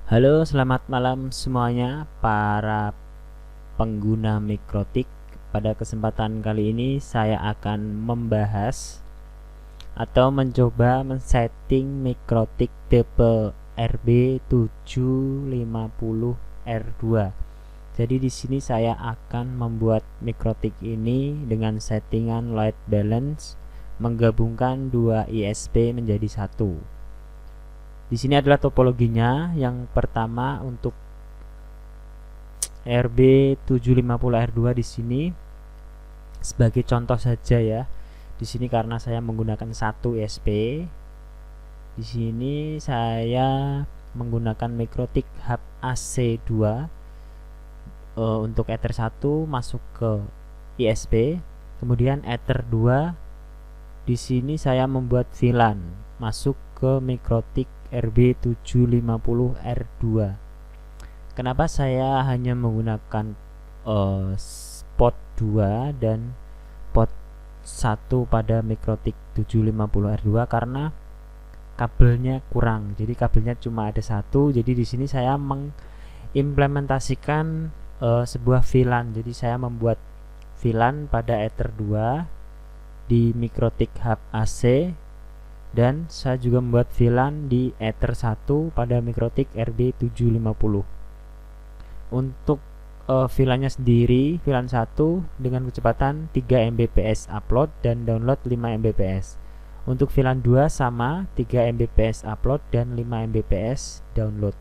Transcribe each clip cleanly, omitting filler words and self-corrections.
Halo, selamat malam semuanya para pengguna Mikrotik. Pada kesempatan kali ini saya akan membahas atau mencoba men-setting Mikrotik tipe RB750R2. Jadi di sini saya akan membuat Mikrotik ini dengan settingan light balance, menggabungkan dua ISP menjadi satu. Di sini adalah topologinya. Yang pertama untuk RB750R2 di sini sebagai contoh saja ya. Di sini karena saya menggunakan satu ISP. Di sini saya menggunakan Mikrotik Hub AC2 untuk Ether 1 masuk ke ISP. Kemudian Ether 2 di sini saya membuat VLAN masuk ke Mikrotik RB750R2. Kenapa saya hanya menggunakan port 2 dan port 1 pada Mikrotik 750R2 karena kabelnya kurang. Jadi kabelnya cuma ada satu. Jadi di sini saya mengimplementasikan sebuah VLAN. Jadi saya membuat VLAN pada Ether 2 di Mikrotik Hub AC, dan saya juga membuat VLAN di Ether 1 pada Mikrotik RB750. Untuk VLAN-nya sendiri, VLAN 1 dengan kecepatan 3 Mbps upload dan download 5 Mbps. Untuk VLAN 2 sama, 3 Mbps upload dan 5 Mbps download.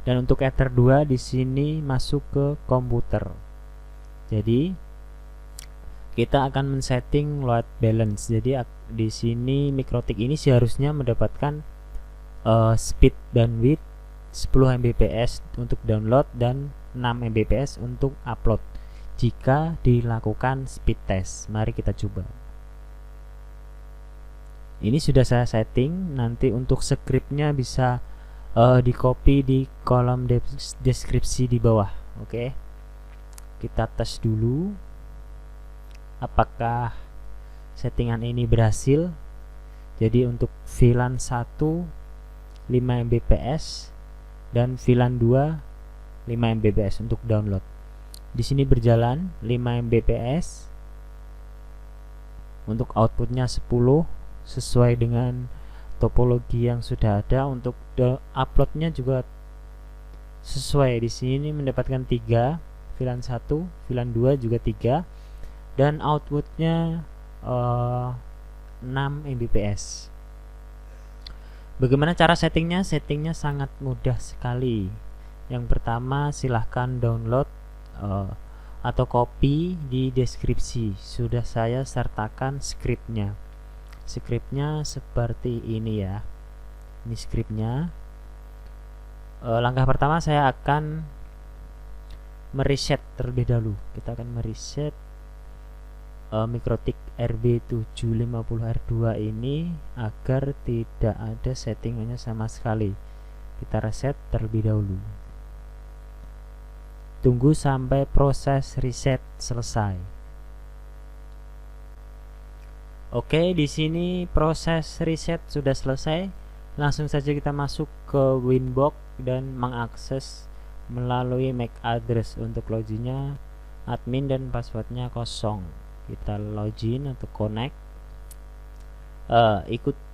Dan untuk Ether 2 di sini masuk ke komputer. Jadi kita akan men-setting load balance. Jadi di sini Mikrotik ini seharusnya mendapatkan speed bandwidth 10 Mbps untuk download dan 6 Mbps untuk upload jika dilakukan speed test. Mari kita coba. Ini sudah saya setting. Nanti untuk scriptnya bisa di copy di kolom deskripsi di bawah. Oke, kita tes dulu apakah settingan ini berhasil. Jadi untuk VLAN 1 5 Mbps dan VLAN 2 5 Mbps untuk download. Di sini berjalan 5 Mbps. Untuk outputnya 10 sesuai dengan topologi yang sudah ada. Untuk uploadnya juga sesuai. Di sini mendapatkan 3 VLAN 1, VLAN 2 juga 3, dan outputnya 6 Mbps. Bagaimana cara settingnya? Settingnya sangat mudah sekali. Yang pertama, silahkan download atau copy di deskripsi. Sudah saya sertakan scriptnya. Scriptnya seperti ini ya. Ini scriptnya. Langkah pertama saya akan mereset terlebih dahulu. Kita akan mereset Mikrotik RB750R2 ini agar tidak ada settingannya sama sekali. Kita reset terlebih dahulu. Tunggu sampai proses reset selesai. Oke, di sini proses reset sudah selesai. Langsung saja kita masuk ke Winbox dan mengakses melalui MAC address. Untuk loginnya admin dan passwordnya kosong. Kita login atau connect.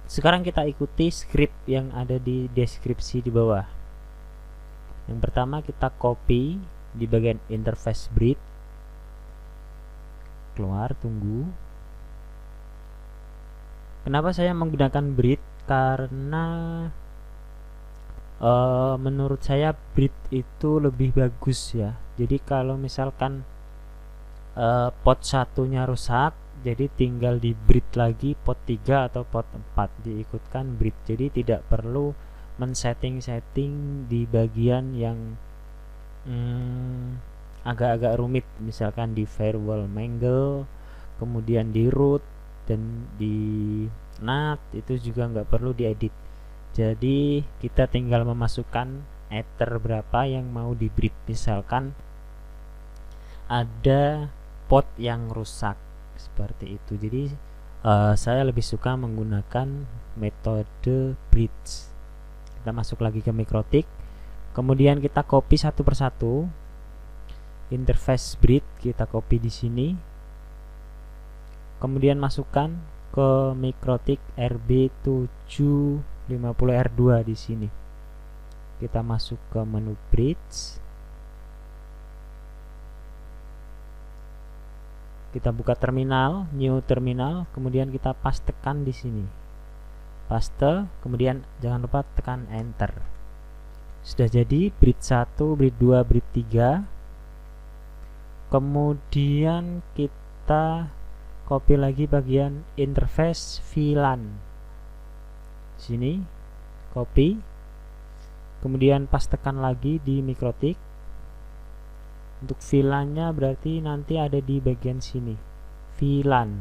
Sekarang kita ikuti script yang ada di deskripsi di bawah. Yang pertama kita copy di bagian interface bridge. Keluar, tunggu. Kenapa saya menggunakan bridge? Karena menurut saya bridge itu lebih bagus ya. Jadi kalau misalkan pot satunya rusak, jadi tinggal di bridge lagi pot 3 atau pot 4, diikutkan bridge. Jadi tidak perlu men-setting di bagian yang agak-agak rumit, misalkan di firewall mangle, kemudian di root dan di NAT, itu juga nggak perlu diedit. Jadi kita tinggal memasukkan ether berapa yang mau di bridge. Misalkan ada pot yang rusak seperti itu. Jadi saya lebih suka menggunakan metode bridge. Kita masuk lagi ke Mikrotik, Kemudian kita copy satu persatu. Interface bridge kita copy di sini. Kemudian masukkan ke MikroTik RB750R2 di sini. Kita masuk ke menu bridge. Kita buka terminal, new terminal, kemudian kita pastekan di sini. Paste, kemudian jangan lupa tekan enter. Sudah jadi bridge 1, bridge 2, bridge 3. Kemudian kita copy lagi bagian interface VLAN. Sini copy. Kemudian pastekan lagi di MikroTik. Untuk VLAN-nya berarti nanti ada di bagian sini. VLAN.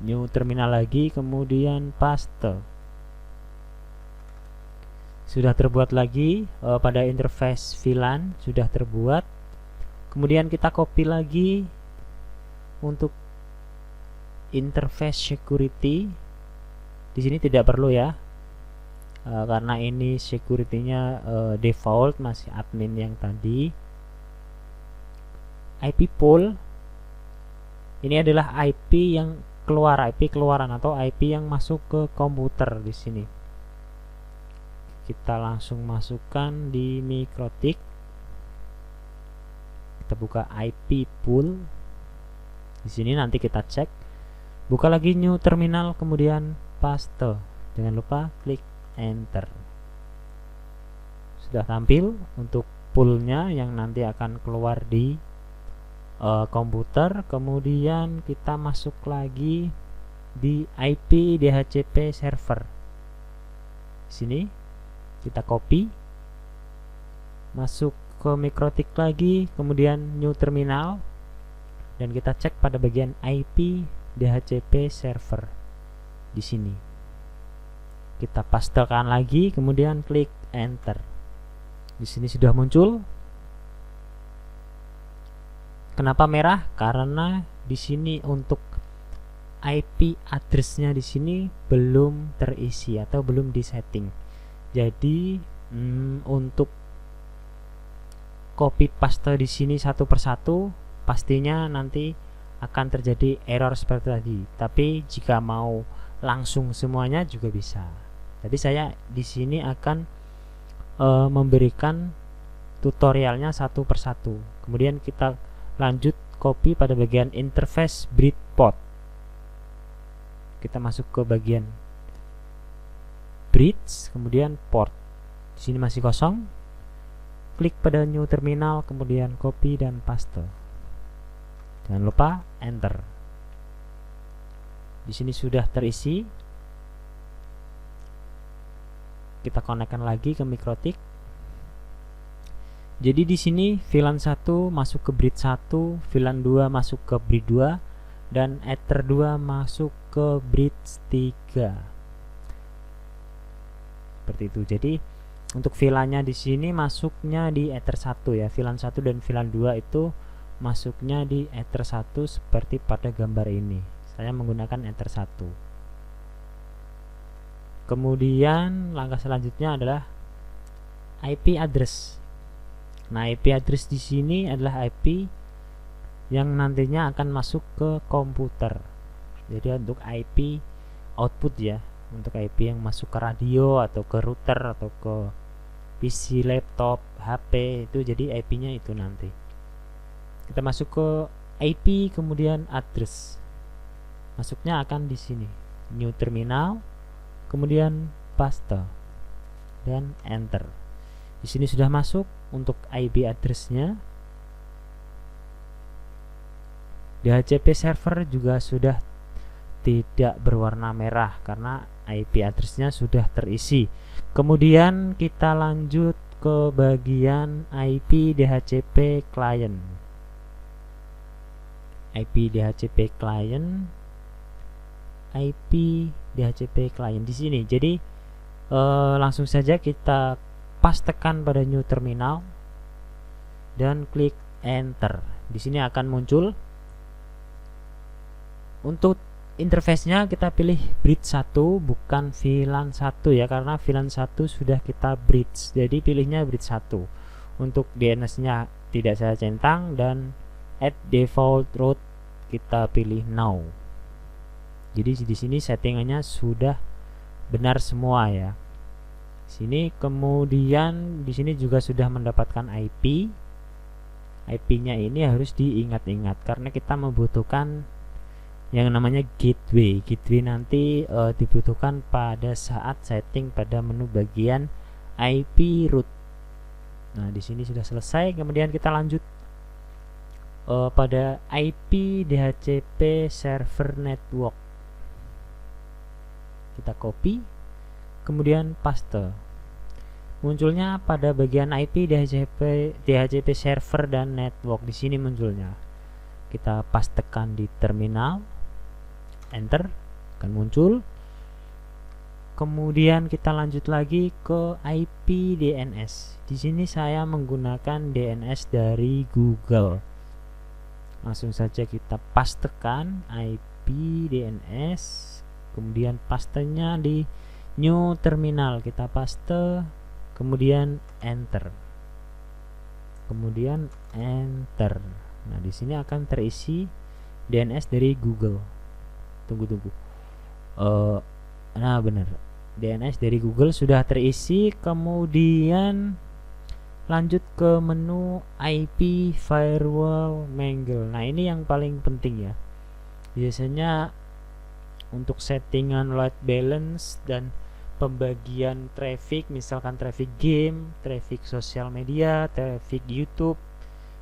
New terminal lagi, kemudian paste. Sudah terbuat lagi pada interface VLAN sudah terbuat. Kemudian kita copy lagi untuk interface security. Di sini tidak perlu ya. Karena ini security-nya default, masih admin yang tadi. IP pool ini adalah IP yang keluar, IP keluaran atau IP yang masuk ke komputer di sini. Kita langsung masukkan di MikroTik. Kita buka IP pool. Di sini nanti kita cek. Buka lagi new terminal, kemudian paste. Jangan lupa klik enter. Sudah tampil untuk poolnya yang nanti akan keluar di komputer. Kemudian kita masuk lagi di IP DHCP server. Sini kita copy, masuk ke MikroTik lagi, kemudian new terminal, dan kita cek pada bagian IP DHCP server di sini. Kita pastekan lagi, kemudian klik enter. Di sini sudah muncul. Kenapa merah? Karena di sini untuk IP address-nya di sini belum terisi atau belum disetting. Jadi untuk copy paste di sini satu persatu pastinya nanti akan terjadi error seperti tadi. Tapi jika mau langsung semuanya juga bisa. Tapi saya di sini akan memberikan tutorialnya satu persatu. Kemudian kita lanjut copy pada bagian interface bridge port. Kita masuk ke bagian bridge, kemudian port. Di sini masih kosong. Klik pada new terminal, kemudian copy dan paste. Jangan lupa enter. Di sini sudah terisi. Kita konekkan lagi ke MikroTik. Jadi di sini VLAN 1 masuk ke bridge 1, VLAN 2 masuk ke bridge 2, dan Ether 2 masuk ke bridge 3. Seperti itu. Jadi untuk VLAN-nya di sini masuknya di Ether 1 ya. VLAN 1 dan VLAN 2 itu masuknya di Ether 1 seperti pada gambar ini. Saya menggunakan Ether 1. Kemudian langkah selanjutnya adalah IP address. Nah, IP address di sini adalah IP yang nantinya akan masuk ke komputer. Jadi untuk IP output ya, untuk IP yang masuk ke radio atau ke router atau ke PC, laptop, HP, itu jadi IP-nya itu nanti. Kita masuk ke IP kemudian address. Masuknya akan di sini. New terminal, kemudian paste dan enter. Di sini sudah masuk untuk IP address-nya. DHCP server juga sudah tidak berwarna merah karena IP address-nya sudah terisi. Kemudian kita lanjut ke bagian IP DHCP client. IP DHCP client, IP DHCP client di sini. Jadi langsung saja kita pastekan pada new terminal dan klik enter. Di sini akan muncul untuk interface-nya kita pilih bridge 1 bukan VLAN 1 ya, karena VLAN 1 sudah kita bridge. Jadi pilihnya bridge 1. Untuk DNS-nya tidak saya centang dan add default route kita pilih no. Jadi di sini settingannya sudah benar semua ya. Sini kemudian di sini juga sudah mendapatkan IP. IP-nya ini harus diingat-ingat karena kita membutuhkan yang namanya gateway. Gateway nanti dibutuhkan pada saat setting pada menu bagian IP route. Nah, di sini sudah selesai. Kemudian kita lanjut pada IP DHCP server network. Kita copy, kemudian paste. Munculnya pada bagian IP DHCP server dan network. Di sini munculnya. Kita pastekan di terminal, enter, akan muncul. Kemudian kita lanjut lagi ke IP DNS. Di sini saya menggunakan DNS dari Google. Langsung saja kita pastekan IP DNS, kemudian pastenya di new terminal, kita paste, kemudian enter, kemudian enter. Nah, di sini akan terisi DNS dari Google. Tunggu. Nah, benar, DNS dari Google sudah terisi. Kemudian lanjut ke menu IP firewall mangle. Nah, ini yang paling penting ya. Biasanya untuk settingan load balance dan pembagian traffic, misalkan traffic game, traffic sosial media, traffic YouTube,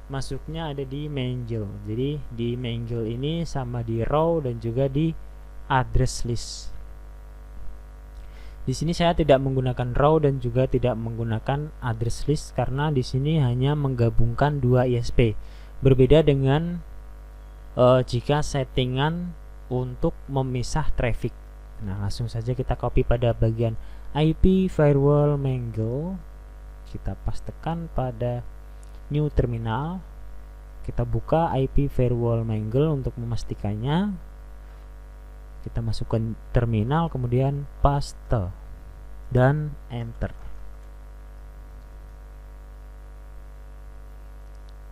masuknya ada di mangle. Jadi di mangle ini sama di row dan juga di address list. Di sini saya tidak menggunakan row dan juga tidak menggunakan address list karena di sini hanya menggabungkan dua ISP. Berbeda dengan jika settingan untuk memisah traffic. Nah, langsung saja kita copy pada bagian IP firewall mangle. Kita pastekan pada new terminal. Kita buka IP firewall mangle untuk memastikannya. Kita masukkan terminal, kemudian paste dan enter.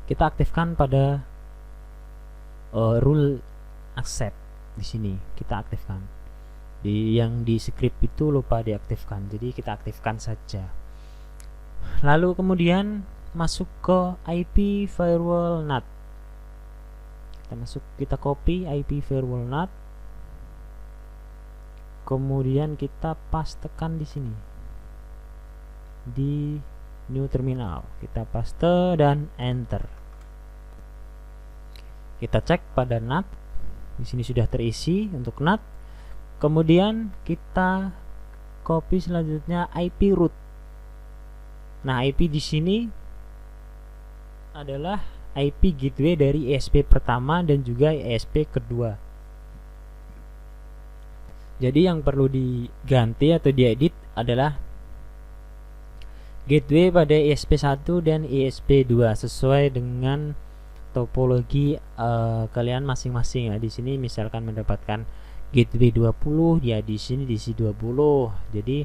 Kita aktifkan pada rule accept. Di sini kita aktifkan. Yang di script itu lupa diaktifkan, jadi kita aktifkan saja. Lalu kemudian masuk ke IP firewall NAT. Kita copy IP firewall NAT. Kemudian kita pastekan di sini di new terminal. Kita paste dan enter. Kita cek pada NAT. Di sini sudah terisi untuk NAT. Kemudian kita copy selanjutnya IP route. Nah, IP di sini adalah IP gateway dari ESP pertama dan juga ESP kedua. Jadi yang perlu diganti atau diedit adalah gateway pada ESP1 dan ESP2 sesuai dengan topologi kalian masing-masing ya. Di sini misalkan mendapatkan gateway 20, ya di sini DC 20. Jadi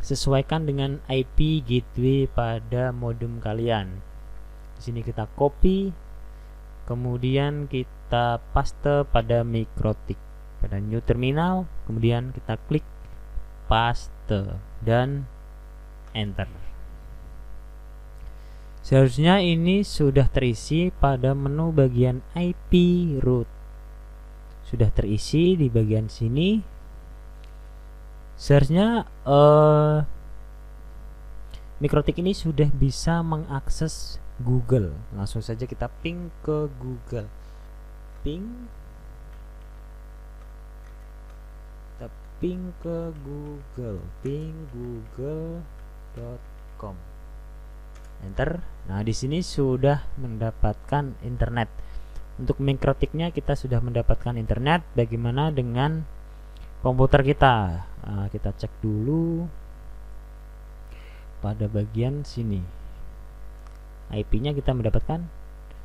sesuaikan dengan IP gateway pada modem kalian. Di sini kita copy, kemudian kita paste pada MikroTik pada new terminal, kemudian kita klik paste dan enter. Seharusnya ini sudah terisi pada menu bagian IP route. Sudah terisi di bagian sini. Seharusnya MikroTik ini sudah bisa mengakses Google. Langsung saja kita ping ke Google. Ping ke Google. Ping google.com. Enter. Nah, di sini sudah mendapatkan internet. Untuk MikroTiknya kita sudah mendapatkan internet. Bagaimana dengan komputer kita? Nah, kita cek dulu pada bagian sini. IP-nya kita mendapatkan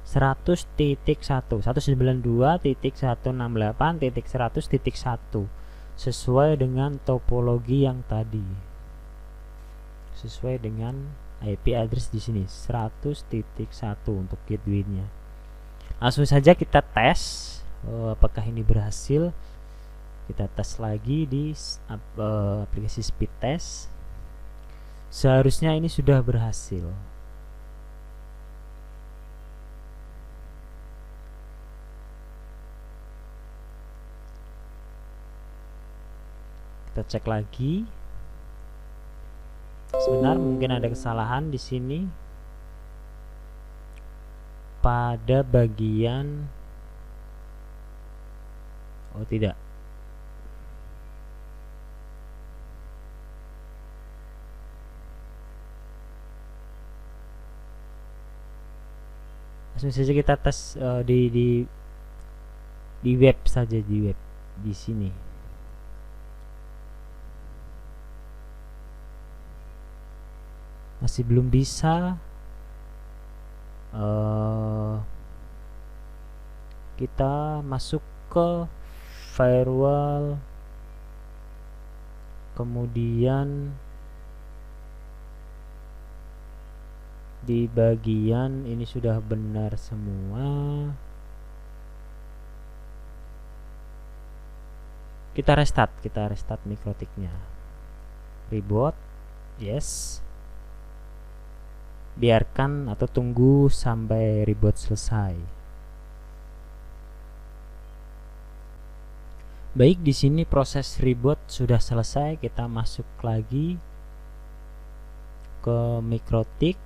100.1 192.168.100.1 sesuai dengan topologi yang tadi, sesuai dengan IP address di sini 100.1 untuk gateway-nya. Langsung saja kita tes apakah ini berhasil. Kita tes lagi di aplikasi speed test. Seharusnya ini sudah berhasil. Kita cek lagi. Sebentar, mungkin ada kesalahan di sini pada bagian tidak. Langsung saja kita tes di web saja, di web di sini. Masih belum bisa. Kita masuk ke firewall, kemudian di bagian ini sudah benar semua. Kita restart mikrotiknya. Reboot, yes. Biarkan atau tunggu sampai reboot selesai. Baik, di sini proses reboot sudah selesai. Kita masuk lagi ke mikrotik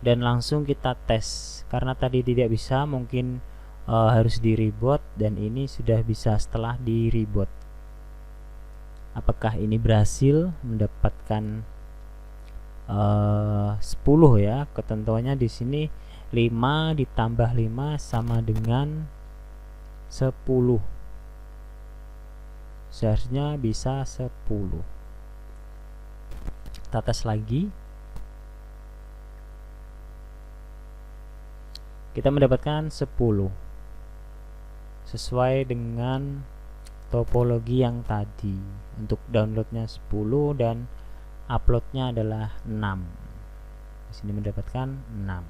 dan langsung kita tes. Karena tadi tidak bisa, mungkin harus di reboot, dan ini sudah bisa setelah di reboot. Apakah ini berhasil mendapatkan 10 ya? Ketentuannya di sini 5 ditambah 5 sama dengan 10. Seharusnya bisa 10. Kita tes lagi. Kita mendapatkan 10 sesuai dengan topologi yang tadi. Untuk downloadnya 10 dan uploadnya adalah 6. Di sini mendapatkan 6.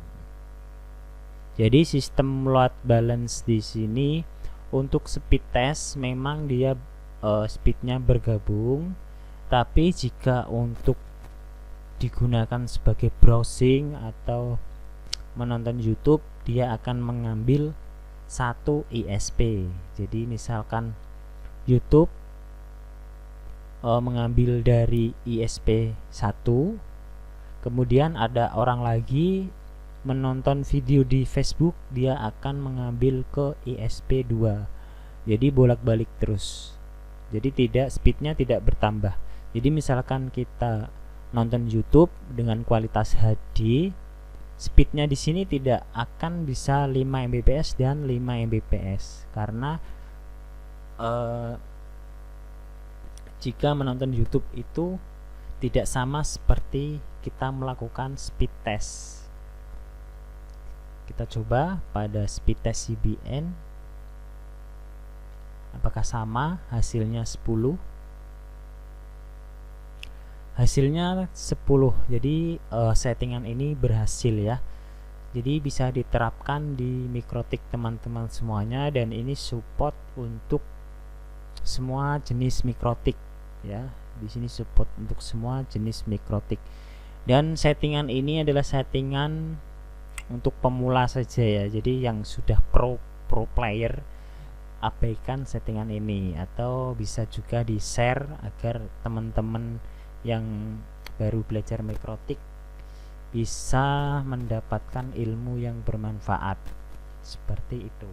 Jadi sistem load balance di sini untuk speed test memang dia speednya bergabung, tapi jika untuk digunakan sebagai browsing atau menonton YouTube, dia akan mengambil satu ISP. Jadi misalkan YouTube mengambil dari ISP 1, kemudian ada orang lagi menonton video di Facebook, dia akan mengambil ke ISP 2. Jadi bolak-balik terus. Jadi speednya tidak bertambah. Jadi misalkan kita nonton YouTube dengan kualitas HD, speednya di sini tidak akan bisa 5 Mbps dan 5 Mbps karena jika menonton YouTube itu tidak sama seperti kita melakukan speed test. Kita coba pada speed test CBN, apakah sama hasilnya 10? Hasilnya 10. Jadi settingan ini berhasil ya. Jadi bisa diterapkan di mikrotik teman-teman semuanya, dan ini support untuk semua jenis mikrotik ya. Di sini support untuk semua jenis mikrotik. Dan settingan ini adalah settingan untuk pemula saja ya. Jadi yang sudah pro player abaikan settingan ini, atau bisa juga di-share agar teman-teman yang baru belajar mikrotik bisa mendapatkan ilmu yang bermanfaat. Seperti itu.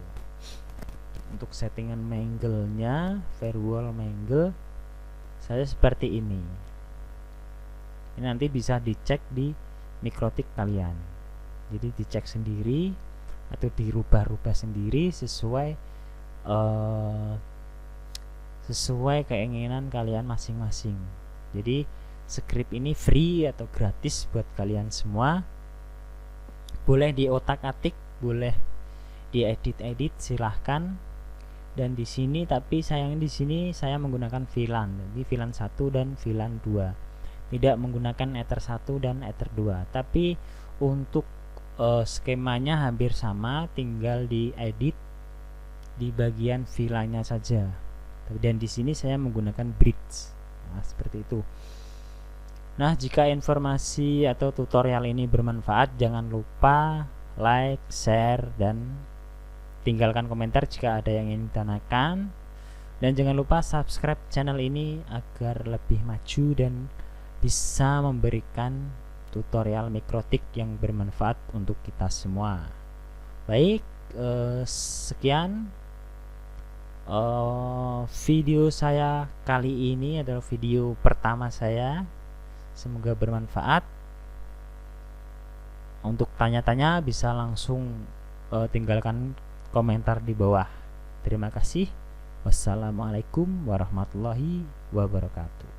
Untuk settingan mangle-nya, firewall mangle saya seperti ini. Ini nanti bisa dicek di mikrotik kalian. Jadi dicek sendiri atau dirubah-rubah sendiri sesuai keinginan kalian masing-masing. Jadi script ini free atau gratis buat kalian semua. Boleh diotak-atik boleh diedit silahkan. Dan di sini tapi sayangnya di sini saya menggunakan VLAN. Jadi VLAN 1 dan VLAN 2. Tidak menggunakan Ether 1 dan Ether 2. Tapi untuk skemanya hampir sama, tinggal diedit di bagian VLAN-nya saja. Dan di sini saya menggunakan bridge. Nah, seperti itu. Nah, jika informasi atau tutorial ini bermanfaat, jangan lupa like, share, dan tinggalkan komentar jika ada yang ingin ditanyakan. Dan jangan lupa subscribe channel ini agar lebih maju dan bisa memberikan tutorial mikrotik yang bermanfaat untuk kita semua. Baik, sekian video saya kali ini adalah video pertama saya. Semoga bermanfaat. Untuk tanya-tanya bisa langsung tinggalkan komentar di bawah. Terima kasih. Wassalamualaikum warahmatullahi wabarakatuh.